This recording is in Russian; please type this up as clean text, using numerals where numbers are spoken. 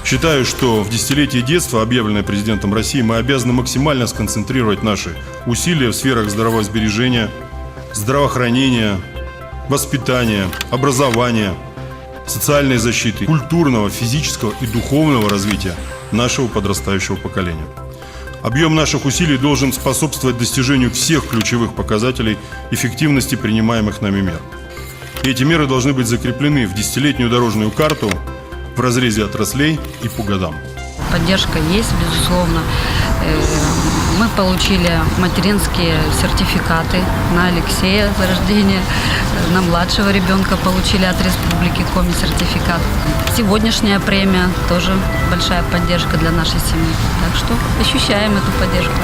Считаю, что в десятилетие детства, объявленное президентом России, мы обязаны максимально сконцентрировать наши усилия в сферах здравоосбережения, здравоохранения, воспитания, образования, социальной защиты, культурного, физического и духовного развития нашего подрастающего поколения. Объем наших усилий должен способствовать достижению всех ключевых показателей эффективности принимаемых нами мер. И эти меры должны быть закреплены в десятилетнюю дорожную карту в разрезе отраслей и по годам. Поддержка есть, безусловно. Мы получили материнские сертификаты на Алексея за рождение, на младшего ребенка получили от Республики Коми сертификат. Сегодняшняя премия тоже большая поддержка для нашей семьи. Так что ощущаем эту поддержку.